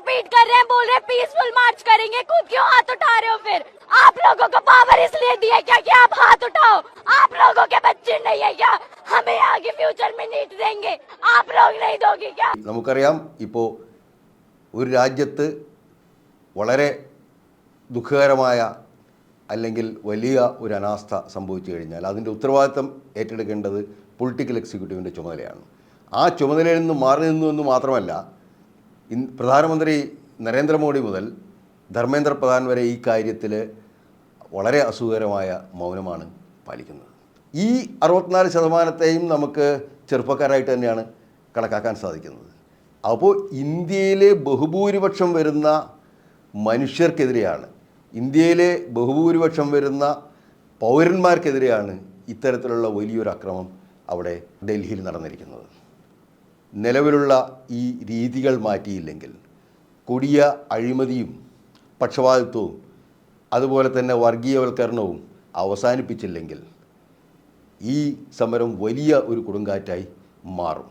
Repeat कर रहे हैं, बोल रहे हैं पीसफुल मार्च करेंगे, खुद क्यों हाथ उठा रहे हो? फिर आप लोगों को पावर इसलिए दी है क्या कि आप हाथ उठाओ? आप लोगों के बच्चे नहीं है क्या? हमें आगे फ्यूचर में नीट देंगे, आप लोग नहीं दोगे क्या? നമുക്കറിയാം ഇപ്പോൾ ഒരു രാജ്യത്ത് വളരെ ദുഃഖകരമായ അല്ലെങ്കിൽ വലിയ ഒരു അനാസ്ഥ സംഭവിച്ചു കഴിഞ്ഞാൽ അതിൻ്റെ ഉത്തരവാദിത്തം ഏറ്റെടുക്കേണ്ടത് പൊളിറ്റിക്കൽ എക്സിക്യൂട്ടീവിൻ്റെ ചുമതലയാണ്. ആ ചുമതലയിൽ നിന്ന് മാറി നിന്നു എന്ന് മാത്രമല്ല, പ്രധാനമന്ത്രി നരേന്ദ്രമോദി മുതൽ ധർമ്മേന്ദ്ര പ്രധാൻ വരെ ഈ കാര്യത്തിൽ വളരെ അസുഖകരമായ മൗനമാണ് പാലിക്കുന്നത്. ഈ 64% നമുക്ക് ചെറുപ്പക്കാരായിട്ട് തന്നെയാണ് കണക്കാക്കാൻ സാധിക്കുന്നത്. അപ്പോൾ ഇന്ത്യയിലെ ബഹുഭൂരിപക്ഷം വരുന്ന മനുഷ്യർക്കെതിരെയാണ്, ഇന്ത്യയിലെ ബഹുഭൂരിപക്ഷം വരുന്ന പൗരന്മാർക്കെതിരെയാണ് ഇത്തരത്തിലുള്ള വലിയൊരു അക്രമം അവിടെ ഡൽഹിയിൽ നടന്നിരിക്കുന്നത്. നിലവിലുള്ള ഈ രീതികൾ മാറ്റിയില്ലെങ്കിൽ, കൊടിയ അഴിമതിയും പക്ഷപാതിത്വവും അതുപോലെ തന്നെ വർഗീയവൽക്കരണവും അവസാനിപ്പിച്ചില്ലെങ്കിൽ ഈ സമരം വലിയ ഒരു കൊടുങ്കാറ്റായി മാറും.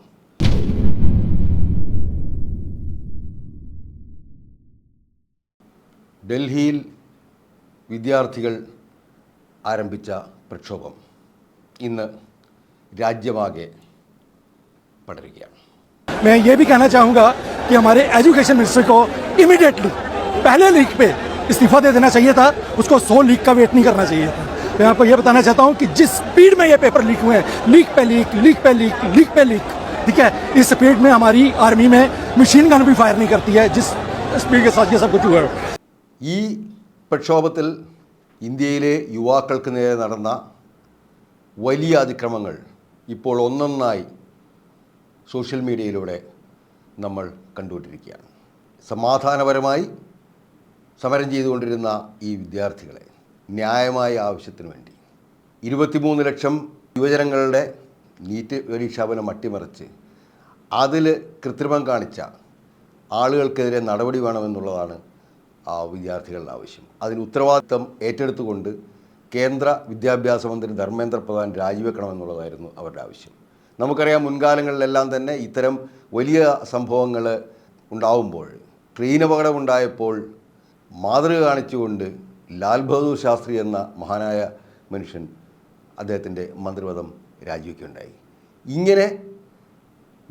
ഡൽഹിയിൽ വിദ്യാർത്ഥികൾ ആരംഭിച്ച പ്രക്ഷോഭം ഇന്ന് രാജ്യമാകെ പടരുകയാണ്. मैं ये भी कहना चाहूँगा कि हमारे एजुकेशन मिनिस्टर को इमीडिएटली पहले लीक पे इस्तीफा दे देना चाहिए था, उसको 100 लीक का वेट नहीं करना चाहिए था. मैं आपको ये बताना चाहता हूँ कि जिस स्पीड में ये पेपर लीक हुए हैं, लीक पे लीक, लीक पे लीक, लीक पे लीक, ठीक है, इस स्पीड में हमारी आर्मी में मशीन गन भी फायर नहीं करती है जिस स्पीड के साथ ये सब कुछ हुआ है. ഈ പ്രക്ഷോഭത്തിൽ ഇന്ത്യയിലെ യുവാക്കൾക്ക് നേരെ നടന്ന വലിയ അതിക്രമങ്ങൾ ഇപ്പോൾ ഒന്നൊന്നായി സോഷ്യൽ മീഡിയയിലൂടെ നമ്മൾ കണ്ടുകൊണ്ടിരിക്കുകയാണ്. സമാധാനപരമായി സമരം ചെയ്തുകൊണ്ടിരുന്ന ഈ വിദ്യാർത്ഥികളെ ന്യായമായ ആവശ്യത്തിന് വേണ്ടി 23 ലക്ഷം യുവജനങ്ങളുടെ നീറ്റ് പരീക്ഷാഫലം അട്ടിമറിച്ച് അതിൽ കൃത്രിമം കാണിച്ച ആളുകൾക്കെതിരെ നടപടി വേണമെന്നുള്ളതാണ് ആ വിദ്യാർത്ഥികളുടെ ആവശ്യം. അതിന് ഉത്തരവാദിത്തം ഏറ്റെടുത്തുകൊണ്ട് കേന്ദ്ര വിദ്യാഭ്യാസ മന്ത്രി ധർമ്മേന്ദ്ര പ്രധാൻ രാജിവെക്കണമെന്നുള്ളതായിരുന്നു അവരുടെ ആവശ്യം. നമുക്കറിയാം, മുൻകാലങ്ങളിലെല്ലാം തന്നെ ഇത്തരം വലിയ സംഭവങ്ങൾ ഉണ്ടാവുമ്പോൾ, ട്രെയിൻ അപകടമുണ്ടായപ്പോൾ മാതൃക കാണിച്ചുകൊണ്ട് ലാൽ ബഹദൂർ ശാസ്ത്രി എന്ന മഹാനായ മനുഷ്യൻ അദ്ദേഹത്തിൻ്റെ മന്ത്രിപദം രാജിവെക്കുകയുണ്ടായി. ഇങ്ങനെ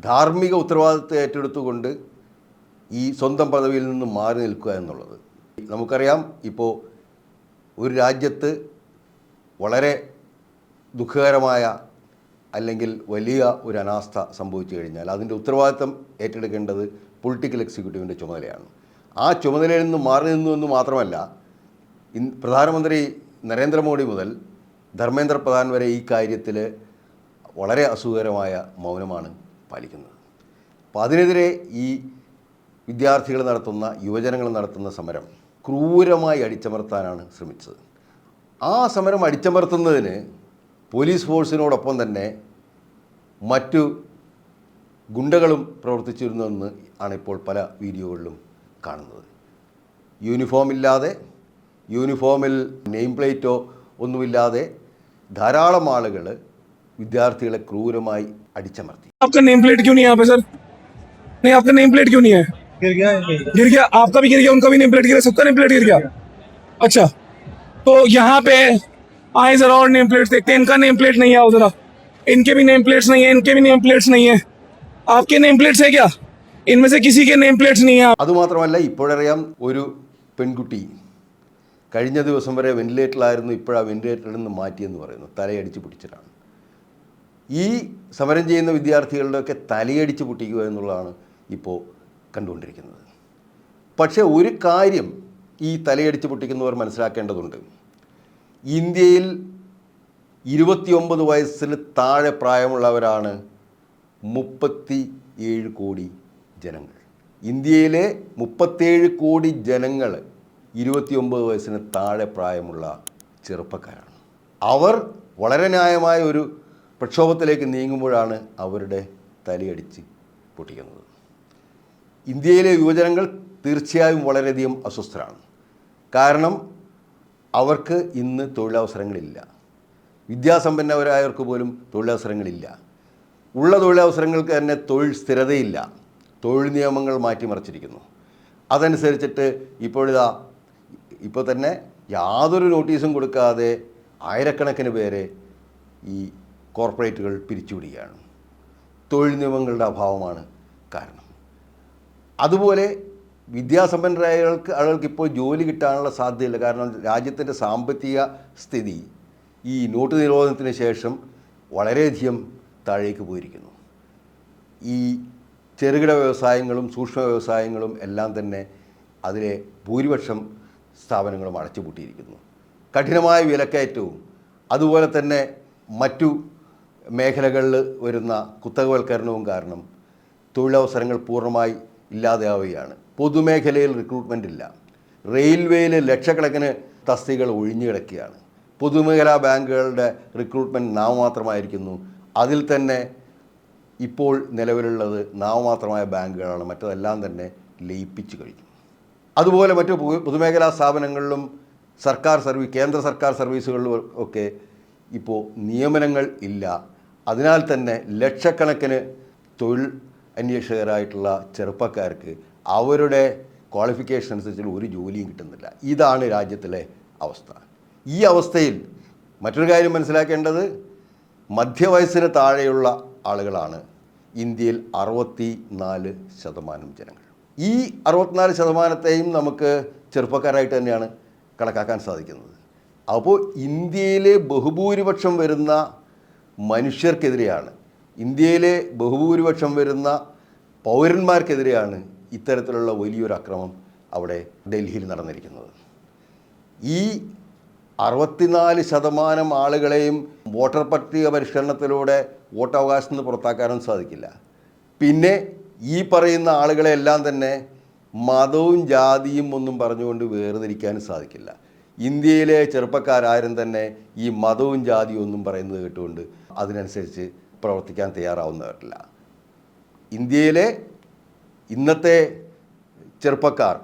ധാർമ്മിക ഉത്തരവാദിത്തം ഏറ്റെടുത്തുകൊണ്ട് ഈ സ്വന്തം പദവിയിൽ നിന്ന് മാറി നിൽക്കുക എന്നുള്ളത്, നമുക്കറിയാം, ഇപ്പോൾ ഒരു രാജ്യത്ത് വളരെ ദുഃഖകരമായ അല്ലെങ്കിൽ വലിയ ഒരു അനാസ്ഥ സംഭവിച്ചു കഴിഞ്ഞാൽ അതിൻ്റെ ഉത്തരവാദിത്തം ഏറ്റെടുക്കേണ്ടത് പൊളിറ്റിക്കൽ എക്സിക്യൂട്ടീവിൻ്റെ ചുമതലയാണ്. ആ ചുമതലയിൽ നിന്ന് മാറി നിന്നു എന്ന് മാത്രമല്ല, പ്രധാനമന്ത്രി നരേന്ദ്രമോദി മുതൽ ധർമ്മേന്ദ്ര പ്രധാൻ വരെ ഈ കാര്യത്തിൽ വളരെ അസുഖകരമായ മൗനമാണ് പാലിക്കുന്നത്. അപ്പോൾ അതിനെതിരെ ഈ വിദ്യാർത്ഥികൾ നടത്തുന്ന, യുവജനങ്ങൾ നടത്തുന്ന സമരം ക്രൂരമായി അടിച്ചമർത്താനാണ് ശ്രമിച്ചത്. ആ സമരം അടിച്ചമർത്തുന്നതിന് പോലീസ് ഫോഴ്സിനോടൊപ്പം തന്നെ മറ്റു ഗുണ്ടകളും പ്രവർത്തിച്ചിരുന്നുവെന്ന് ആണ് ഇപ്പോൾ പല വീഡിയോകളിലും കാണുന്നത്. യൂണിഫോമില്ലാതെ, യൂണിഫോമിൽ നെയിം പ്ലേറ്റോ ഒന്നുമില്ലാതെ ധാരാളം ആളുകൾ വിദ്യാർത്ഥികളെ ക്രൂരമായി അടിച്ചമർത്തി. आपका नेम प्लेट क्यों नहीं है यहाँ पे सर? नहीं, आपका नेम प्लेट क्यों नहीं है? गिर गया, आपका भी गिर गया, उनका भी नेम प्लेट गिरा, सबका नेम प्लेट गिर गया. अच्छा, तो यहाँ पे आए जरा और नेम प्लेट देखते हैं. इनका नेम प्लेट नहीं है, जरा इनके भी नेम प्लेट्स नहीं है, इनके भी नेम प्लेट्स नहीं है. आपके नेम प्लेट्स है क्या? इनमें से किसी के नेम प्लेट्स नहीं है. അതുമാത്രമല്ല, ഇപ്പോഴറിയാം, ഒരു പെൺകുട്ടി കഴിഞ്ഞ ദിവസം വരെ വെന്റിലേറ്ററിലായിരുന്നു, ഇപ്പോഴാ വെന്റിലേറ്ററിൽ നിന്ന് മാറ്റിയെന്ന് പറയുന്നു. തലയടിച്ച് പൊട്ടിച്ചിട്ടാണ്. ഈ സമരം ചെയ്യുന്ന വിദ്യാർത്ഥികളുടെയൊക്കെ തലയടിച്ച് പൊട്ടിക്കുക എന്നുള്ളതാണ് ഇപ്പോൾ കണ്ടുകൊണ്ടിരിക്കുന്നത്. പക്ഷേ ഒരു കാര്യം ഈ തലയടിച്ച് പൊട്ടിക്കുന്നവർ മനസ്സിലാക്കേണ്ടതുണ്ട്. ഇന്ത്യയിൽ 29 വയസ്സിന് താഴെ പ്രായമുള്ളവരാണ് 37 കോടി ജനങ്ങൾ. ഇന്ത്യയിലെ 37 കോടി ജനങ്ങൾ 29 വയസ്സിന് താഴെ പ്രായമുള്ള ചെറുപ്പക്കാരാണ്. അവർ വളരെ ന്യായമായ ഒരു പ്രക്ഷോഭത്തിലേക്ക് നീങ്ങുമ്പോഴാണ് അവരുടെ തലയടിച്ച് പൊട്ടിക്കുന്നത്. ഇന്ത്യയിലെ യുവജനങ്ങൾ തീർച്ചയായും വളരെയധികം അസ്വസ്ഥരാണ്. കാരണം അവർക്ക് ഇന്ന് തൊഴിലവസരങ്ങളില്ല. വിദ്യാസമ്പന്നവരായവർക്ക് പോലും തൊഴിലവസരങ്ങളില്ല. ഉള്ള തൊഴിലവസരങ്ങൾക്ക് തന്നെ തൊഴിൽ സ്ഥിരതയില്ല. തൊഴിൽ നിയമങ്ങൾ മാറ്റിമറിച്ചിരിക്കുന്നു. അതനുസരിച്ചിട്ട് ഇപ്പോൾ തന്നെ യാതൊരു നോട്ടീസും കൊടുക്കാതെ ആയിരക്കണക്കിന് പേരെ ഈ കോർപ്പറേറ്റുകൾ പിരിച്ചുവിടുകയാണ്. തൊഴിൽ നിയമങ്ങളുടെ അഭാവമാണ് കാരണം. അതുപോലെ വിദ്യാസമ്പന്നരായ ആളുകൾക്ക് ഇപ്പോൾ ജോലി കിട്ടാനുള്ള സാധ്യതയില്ല. കാരണം രാജ്യത്തിൻ്റെ സാമ്പത്തിക സ്ഥിതി ഈ നോട്ട് നിരോധനത്തിന് ശേഷം വളരെയധികം താഴേക്ക് പോയിരിക്കുന്നു. ഈ ചെറുകിട വ്യവസായങ്ങളും സൂക്ഷ്മ വ്യവസായങ്ങളും എല്ലാം തന്നെ അതിലെ ഭൂരിപക്ഷം സ്ഥാപനങ്ങളും അടച്ചുപൂട്ടിയിരിക്കുന്നു. കഠിനമായ വിലക്കയറ്റവും അതുപോലെ തന്നെ മറ്റു മേഖലകളിൽ വരുന്ന കുത്തകവൽക്കരണവും കാരണം തൊഴിലവസരങ്ങൾ പൂർണ്ണമായി ഇല്ലാതെയാവുകയാണ്. പൊതുമേഖലയിൽ റിക്രൂട്ട്മെൻ്റ് ഇല്ല. റെയിൽവേയിൽ ലക്ഷക്കണക്കിന് തസ്തികകൾ ഒഴിഞ്ഞു കിടക്കുകയാണ്. പൊതുമേഖലാ ബാങ്കുകളുടെ റിക്രൂട്ട്മെൻറ്റ് നാമമാത്രമായിരിക്കുന്നു. അതിൽ തന്നെ ഇപ്പോൾ നിലവിലുള്ളത് നാമമാത്രമായ ബാങ്കുകളാണ്. മറ്റതെല്ലാം തന്നെ ലയിപ്പിച്ചു കഴിഞ്ഞു. അതുപോലെ മറ്റു പൊതുമേഖലാ സ്ഥാപനങ്ങളിലും കേന്ദ്ര സർക്കാർ സർവീസുകളിലും ഒക്കെ ഇപ്പോൾ നിയമനങ്ങൾ ഇല്ല. അതിനാൽ തന്നെ ലക്ഷക്കണക്കിന് തൊഴിൽ അന്വേഷകരായിട്ടുള്ള ചെറുപ്പക്കാർക്ക് അവരുടെ ക്വാളിഫിക്കേഷൻ അനുസരിച്ച് ഒരു ജോലിയും കിട്ടുന്നില്ല. ഇതാണ് രാജ്യത്തിലെ അവസ്ഥ. ഈ അവസ്ഥയിൽ മറ്റൊരു കാര്യം മനസ്സിലാക്കേണ്ടത്, മധ്യവയസ്സിന് താഴെയുള്ള ആളുകളാണ് ഇന്ത്യയിൽ 64% ജനങ്ങൾ. ഈ 64%ത്തെയും നമുക്ക് ചെറുപ്പക്കാരായിട്ട് തന്നെയാണ് കണക്കാക്കാൻ സാധിക്കുന്നത്. അപ്പോൾ ഇന്ത്യയിലെ ബഹുഭൂരിപക്ഷം വരുന്ന മനുഷ്യർക്കെതിരെയാണ്, ഇന്ത്യയിലെ ബഹുഭൂരിപക്ഷം വരുന്ന പൗരന്മാർക്കെതിരെയാണ് ഇത്തരത്തിലുള്ള വലിയൊരു അക്രമം അവിടെ ഡൽഹിയിൽ നടന്നിരിക്കുന്നത്. ഈ 64% ആളുകളെയും വോട്ടർ പട്ടിക പരിഷ്കരണത്തിലൂടെ വോട്ടവകാശത്തിൽ നിന്ന് പുറത്താക്കാനും സാധിക്കില്ല. പിന്നെ ഈ പറയുന്ന ആളുകളെല്ലാം തന്നെ മതവും ജാതിയും ഒന്നും പറഞ്ഞുകൊണ്ട് വേർതിരിക്കാനും സാധിക്കില്ല. ഇന്ത്യയിലെ ചെറുപ്പക്കാരും തന്നെ ഈ മതവും ജാതിയും ഒന്നും പറയുന്നത് കേട്ടുകൊണ്ട് അതിനനുസരിച്ച് പ്രവർത്തിക്കാൻ തയ്യാറാവുന്നവരല്ല. ഇന്ത്യയിലെ ഇന്നത്തെ ചെറുപ്പക്കാർ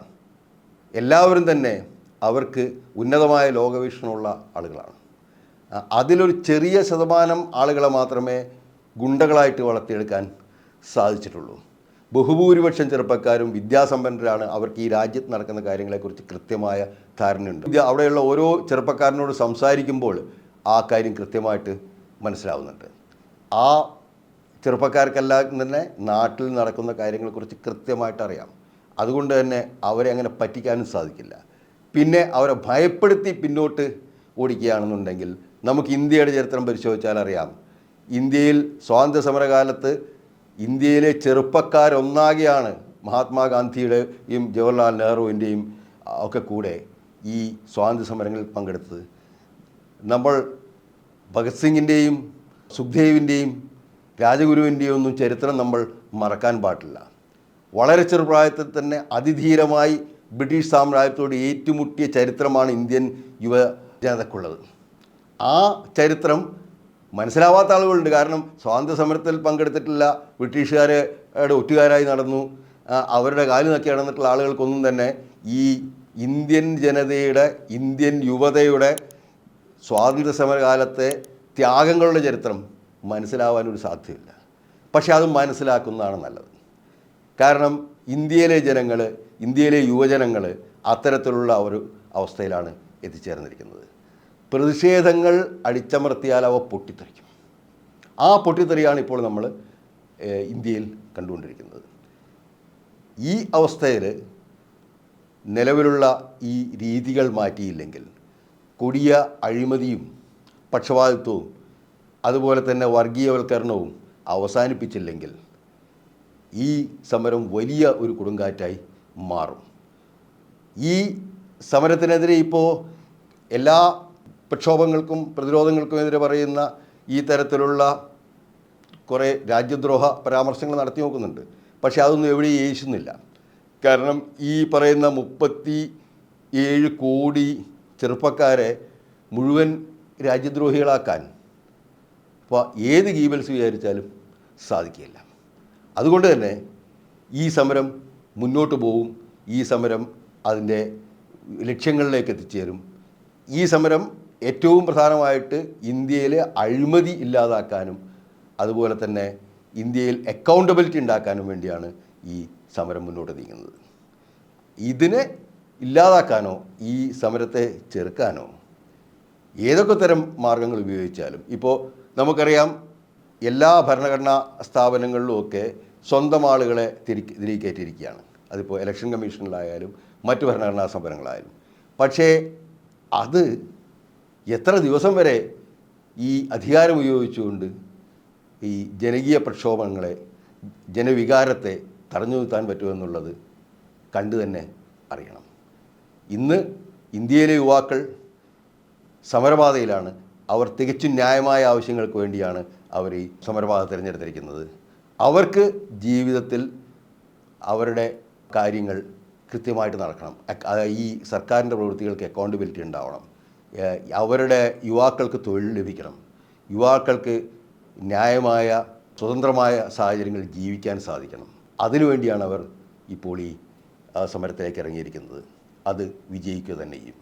എല്ലാവരും തന്നെ അവർക്ക് ഉന്നതമായ ലോകവീക്ഷണമുള്ള ആളുകളാണ്. അതിലൊരു ചെറിയ ശതമാനം ആളുകളെ മാത്രമേ ഗുണ്ടകളായിട്ട് വളർത്തിയെടുക്കാൻ സാധിച്ചിട്ടുള്ളൂ. ബഹുഭൂരിപക്ഷം ചെറുപ്പക്കാരും വിദ്യാസമ്പന്നരാണ്. അവർക്ക് ഈ രാജ്യത്ത് നടക്കുന്ന കാര്യങ്ങളെക്കുറിച്ച് കൃത്യമായ ധാരണയുണ്ട്. അവിടെയുള്ള ഓരോ ചെറുപ്പക്കാരനോട് സംസാരിക്കുമ്പോൾ ആ കാര്യം കൃത്യമായിട്ട് മനസ്സിലാവുന്നുണ്ട്. ആ ചെറുപ്പക്കാർക്കെല്ലാം തന്നെ നാട്ടിൽ നടക്കുന്ന കാര്യങ്ങളെക്കുറിച്ച് കൃത്യമായിട്ട് അറിയാം. അതുകൊണ്ട് തന്നെ അവരെ അങ്ങനെ പറ്റിക്കാനും സാധിക്കില്ല. പിന്നെ അവരെ ഭയപ്പെടുത്തി പിന്നോട്ട് ഓടിക്കുകയാണെന്നുണ്ടെങ്കിൽ നമുക്ക് ഇന്ത്യയുടെ ചരിത്രം പരിശോധിച്ചാൽ അറിയാം. ഇന്ത്യയിൽ സ്വാതന്ത്ര്യ സമരകാലത്ത് ഇന്ത്യയിലെ ചെറുപ്പക്കാരൊന്നാകെയാണ് മഹാത്മാഗാന്ധിയുടെയും ജവഹർലാൽ നെഹ്റുവിൻ്റെയും ഒക്കെ കൂടെ ഈ സ്വാതന്ത്ര്യ സമരങ്ങളിൽ പങ്കെടുത്തത്. നമ്മൾ ഭഗത് സിംഗിൻ്റെയും സുഖ്ദേവിൻ്റെയും രാജഗുരുവിൻ്റെയും ഒന്നും ചരിത്രം നമ്മൾ മറക്കാൻ പാടില്ല. വളരെ ചെറുപ്രായത്തിൽ തന്നെ അതിധീരമായി ബ്രിട്ടീഷ് സാമ്രാജ്യത്തോട് ഏറ്റുമുട്ടിയ ചരിത്രമാണ് ഇന്ത്യൻ യുവജനതയ്ക്കുള്ളത്. ആ ചരിത്രം മനസ്സിലാവാത്ത ആളുകളുണ്ട്. കാരണം സ്വാതന്ത്ര്യ സമരത്തിൽ പങ്കെടുത്തിട്ടില്ല, ബ്രിട്ടീഷുകാരുടെ ഒറ്റുകാരായി നടന്നു, അവരുടെ കാല് നക്കി നടന്നിട്ടുള്ള ആളുകൾക്കൊന്നും തന്നെ ഈ ഇന്ത്യൻ ജനതയുടെ, ഇന്ത്യൻ യുവതയുടെ സ്വാതന്ത്ര്യ സമരകാലത്തെ ത്യാഗങ്ങളുടെ ചരിത്രം മനസ്സിലാവാനൊരു സാധ്യതയില്ല. പക്ഷേ അത് മനസ്സിലാക്കുന്നതാണ് നല്ലത്. കാരണം ഇന്ത്യയിലെ ജനങ്ങൾ, ഇന്ത്യയിലെ യുവജനങ്ങൾ അത്തരത്തിലുള്ള ഒരു അവസ്ഥയിലാണ് എത്തിച്ചേർന്നിരിക്കുന്നത്. പ്രതിഷേധങ്ങൾ അടിച്ചമർത്തിയാൽ അവ പൊട്ടിത്തെറിക്കും. ആ പൊട്ടിത്തെറിയാണ് ഇപ്പോൾ നമ്മൾ ഇന്ത്യയിൽ കണ്ടുകൊണ്ടിരിക്കുന്നത്. ഈ അവസ്ഥയിൽ നിലവിലുള്ള ഈ രീതികൾ മാറ്റിയില്ലെങ്കിൽ, കൊടിയ അഴിമതിയും പക്ഷപാതിത്വവും അതുപോലെ തന്നെ വർഗീയവൽക്കരണവും അവസാനിപ്പിച്ചില്ലെങ്കിൽ ഈ സമരം വലിയ ഒരു കൊടുങ്കാറ്റായി മാറും. ഈ സമരത്തിനെതിരെ ഇപ്പോൾ എല്ലാ പ്രക്ഷോഭങ്ങൾക്കും പ്രതിരോധങ്ങൾക്കുമെതിരെ പറയുന്ന ഈ തരത്തിലുള്ള കുറേ രാജ്യദ്രോഹ പരാമർശങ്ങൾ നടത്തി നോക്കുന്നുണ്ട്. പക്ഷേ അതൊന്നും എവിടെയും യേശുന്നില്ല. കാരണം ഈ പറയുന്ന 37 കോടി ചെറുപ്പക്കാരെ മുഴുവൻ രാജ്യദ്രോഹികളാക്കാൻ ഇപ്പോൾ ഏത് ഗീബൽസ് വിചാരിച്ചാലും സാധിക്കില്ല. അതുകൊണ്ട് തന്നെ ഈ സമരം മുന്നോട്ട് പോവും. ഈ സമരം അതിൻ്റെ ലക്ഷ്യങ്ങളിലേക്ക് എത്തിച്ചേരും. ഈ സമരം ഏറ്റവും പ്രധാനമായിട്ട് ഇന്ത്യയിലെ അഴിമതി ഇല്ലാതാക്കാനും അതുപോലെ തന്നെ ഇന്ത്യയിൽ അക്കൗണ്ടബിലിറ്റി ഉണ്ടാക്കാനും വേണ്ടിയാണ് ഈ സമരം മുന്നോട്ട് നീങ്ങുന്നത്. ഇതിനെ ഇല്ലാതാക്കാനോ ഈ സമരത്തെ ചെറുക്കാനോ ഏതൊക്കെ തരം മാർഗങ്ങൾ ഉപയോഗിച്ചാലും, ഇപ്പോൾ നമുക്കറിയാം എല്ലാ ഭരണഘടനാ സ്ഥാപനങ്ങളിലുമൊക്കെ സ്വന്തം ആളുകളെ തിരികെ കയറ്റിയിരിക്കുകയാണ്. അതിപ്പോൾ ഇലക്ഷൻ കമ്മീഷനിലായാലും മറ്റു ഭരണഘടനാ സ്ഥാപനങ്ങളായാലും. പക്ഷേ അത് എത്ര ദിവസം വരെ ഈ അധികാരം ഉപയോഗിച്ചുകൊണ്ട് ഈ ജനകീയ പ്രക്ഷോഭങ്ങളെ, ജനവികാരത്തെ തടഞ്ഞു നിർത്താൻ പറ്റുമെന്നുള്ളത് കണ്ടു തന്നെ അറിയണം. ഇന്ന് ഇന്ത്യയിലെ യുവാക്കൾ സമരപാതയിലാണ്. അവർ തികച്ചും ന്യായമായ ആവശ്യങ്ങൾക്ക് വേണ്ടിയാണ് അവർ ഈ സമരപാത തിരഞ്ഞെടുത്തിരിക്കുന്നത്. അവർക്ക് ജീവിതത്തിൽ അവരുടെ കാര്യങ്ങൾ കൃത്യമായിട്ട് നടക്കണം. ഈ സർക്കാരിൻ്റെ പ്രവൃത്തികൾക്ക് അക്കൗണ്ടബിലിറ്റി ഉണ്ടാവണം. അവരുടെ യുവാക്കൾക്ക് തൊഴിൽ ലഭിക്കണം. യുവാക്കൾക്ക് ന്യായമായ സ്വതന്ത്രമായ സാഹചര്യങ്ങളിൽ ജീവിക്കാൻ സാധിക്കണം. അതിനുവേണ്ടിയാണ് അവർ ഇപ്പോൾ ഈ സമരത്തിലേക്ക് ഇറങ്ങിയിരിക്കുന്നത്. അത് വിജയിക്കുക തന്നെ ചെയ്യും.